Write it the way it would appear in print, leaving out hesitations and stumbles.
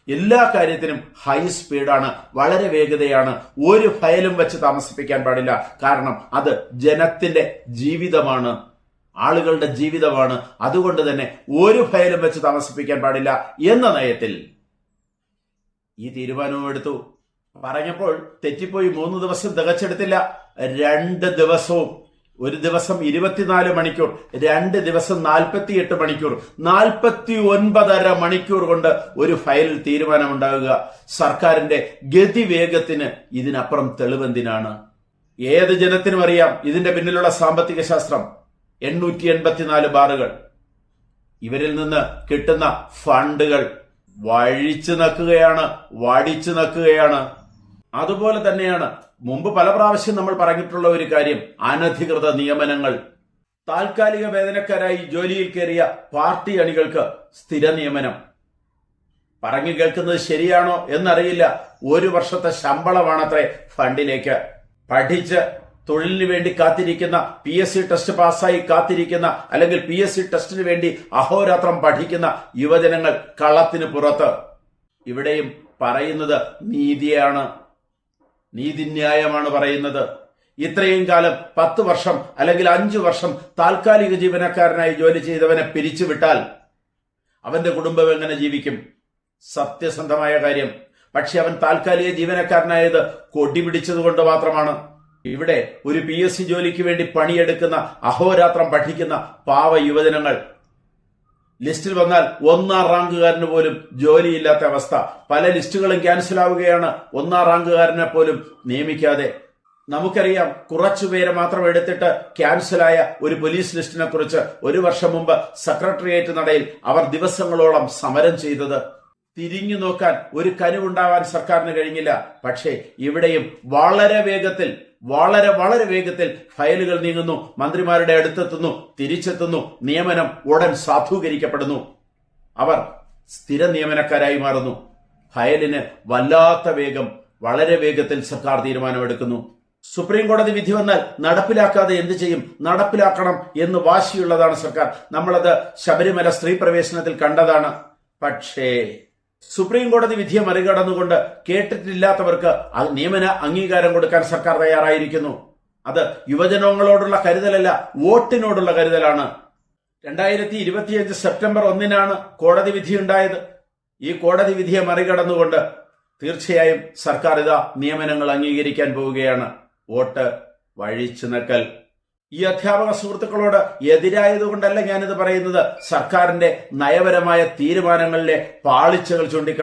എല്ലാ കാര്യത്തിനും ഹൈ സ്പീഡാണ്, വളരെ വേഗതയാണ്. ഒരു ഫയലും വെച്ച് താമസിപ്പിക്കാൻ പാടില്ല. കാരണം അത് ജനത്തിന്റെ ജീവിതമാണ്, ആളുകളുടെ ജീവിതമാണ്. അതുകൊണ്ട് തന്നെ ഒരു ഫയലും വെച്ച് താമസിപ്പിക്കാൻ പാടില്ല എന്ന നയത്തിൽ ഈ തീരുമാനവും എടുത്തു. പറഞ്ഞപ്പോൾ തെറ്റിപ്പോയി. 3 ദിവസം തികച്ചെടുത്തില്ല, 2 ദിവസവും. ഒരു ദിവസം 24 മണിക്കൂർ, 2 ദിവസം 48 മണിക്കൂർ, 49.5 മണിക്കൂർ കൊണ്ട് ഒരു ഫയലിൽ തീരുമാനമുണ്ടാകുക. സർക്കാരിന്റെ ഗതിവേഗത്തിന് ഇതിനപ്പുറം തെളിവെന്തിനാണ്? ഏത് ജനത്തിനും അറിയാം ഇതിന്റെ പിന്നിലുള്ള സാമ്പത്തിക ശാസ്ത്രം. 884 ബാറുകൾ, ഇവരിൽ നിന്ന് കിട്ടുന്ന ഫണ്ടുകൾ വഴിച്ചു നക്കുകയാണ്, വടിച്ചു നക്കുകയാണ്. അതുപോലെ തന്നെയാണ് മുമ്പ് പല പ്രാവശ്യം നമ്മൾ പറഞ്ഞിട്ടുള്ള ഒരു കാര്യം, അനധികൃത നിയമനങ്ങൾ. താൽക്കാലിക വേതനക്കാരായി ജോലിയിൽ കയറിയ പാർട്ടി അണികൾക്ക് സ്ഥിര നിയമനം. പറഞ്ഞു കേൾക്കുന്നത് ശരിയാണോ എന്നറിയില്ല. 1 വർഷത്തെ ശമ്പളമാണത്രേ ഫണ്ടിലേക്ക്. പഠിച്ച് തൊഴിലിന് വേണ്ടി കാത്തിരിക്കുന്ന, PSC ടെസ്റ്റ് പാസ്സായി കാത്തിരിക്കുന്ന, അല്ലെങ്കിൽ PSC ടെസ്റ്റിന് വേണ്ടി അഹോരാത്രം പഠിക്കുന്ന യുവജനങ്ങൾ കളത്തിന് പുറത്ത്. ഇവിടെയും പറയുന്നത് നീതിയാണ്, നീതിന്യായമാണ് പറയുന്നത്. ഇത്രയും കാലം 10 വർഷം അല്ലെങ്കിൽ 5 വർഷം താൽക്കാലിക ജീവനക്കാരനായി ജോലി ചെയ്തവനെ പിരിച്ചുവിട്ടാൽ അവന്റെ കുടുംബം എങ്ങനെ ജീവിക്കും? സത്യസന്ധമായ കാര്യം. പക്ഷെ അവൻ താൽക്കാലിക ജീവനക്കാരനായത് കൊടി പിടിച്ചതുകൊണ്ട് മാത്രമാണ്. ഇവിടെ ഒരു PSC ജോലിക്ക് വേണ്ടി പണിയെടുക്കുന്ന, അഹോരാത്രം പഠിക്കുന്ന പാവ യുവജനങ്ങൾ ലിസ്റ്റിൽ വന്നാൽ 1ാം റാങ്കുകാരന് പോലും ജോലിയില്ലാത്ത അവസ്ഥ. പല ലിസ്റ്റുകളും ക്യാൻസൽ ആവുകയാണ്, 1ാം റാങ്കുകാരനെ പോലും നിയമിക്കാതെ. നമുക്കറിയാം, കുറച്ചുപേരെ മാത്രം എടുത്തിട്ട് ക്യാൻസലായ ഒരു പോലീസ് ലിസ്റ്റിനെ കുറിച്ച് 1 വർഷം മുമ്പ് സെക്രട്ടേറിയറ്റ് നടയിൽ അവർ ദിവസങ്ങളോളം സമരം ചെയ്തത്. തിരിഞ്ഞു നോക്കാൻ ഒരു കനിവുണ്ടാവാൻ സർക്കാരിന് കഴിഞ്ഞില്ല. പക്ഷേ ഇവിടെയും വളരെ വേഗത്തിൽ, വളരെ വേഗത്തിൽ ഫയലുകൾ നീങ്ങുന്നു, മന്ത്രിമാരുടെ അടുത്തെത്തുന്നു, തിരിച്ചെത്തുന്നു, നിയമനം ഉടൻ സാധൂകരിക്കപ്പെടുന്നു. അവർ സ്ഥിര നിയമനക്കാരായി മാറുന്നു. ഫയലിന് വല്ലാത്ത വേഗം, വളരെ വേഗത്തിൽ സർക്കാർ തീരുമാനമെടുക്കുന്നു. സുപ്രീം കോടതി വിധി വന്നാൽ നടപ്പിലാക്കാതെ എന്ത് ചെയ്യും? നടപ്പിലാക്കണം എന്ന് വാശിയുള്ളതാണ് സർക്കാർ. നമ്മളത് ശബരിമല സ്ത്രീ പ്രവേശനത്തിൽ കണ്ടതാണ്. പക്ഷേ സുപ്രീം കോടതി വിധിയെ മറികടന്നുകൊണ്ട് കേട്ടിട്ടില്ലാത്തവർക്ക് നിയമന അംഗീകാരം കൊടുക്കാൻ സർക്കാർ തയ്യാറായിരിക്കുന്നു. അത് യുവജനങ്ങളോടുള്ള കരുതലല്ല, വോട്ടിനോടുള്ള കരുതലാണ്. 2025 സെപ്റ്റംബർ 1 കോടതി വിധിയുണ്ടായത്. ഈ കോടതി വിധിയെ മറികടന്നുകൊണ്ട് തീർച്ചയായും സർക്കാർ ഇതാ നിയമനങ്ങൾ അംഗീകരിക്കാൻ പോവുകയാണ്. വോട്ട് വഴിച്ചു നക്കൽ. ഈ അധ്യാപക സുഹൃത്തുക്കളോട് എതിരായതുകൊണ്ടല്ല ഞാനിത് പറയുന്നത്. സർക്കാരിന്റെ നയപരമായ തീരുമാനങ്ങളിലെ പാളിച്ചകൾ ചൂണ്ടിക്കാണിക്കുന്നു.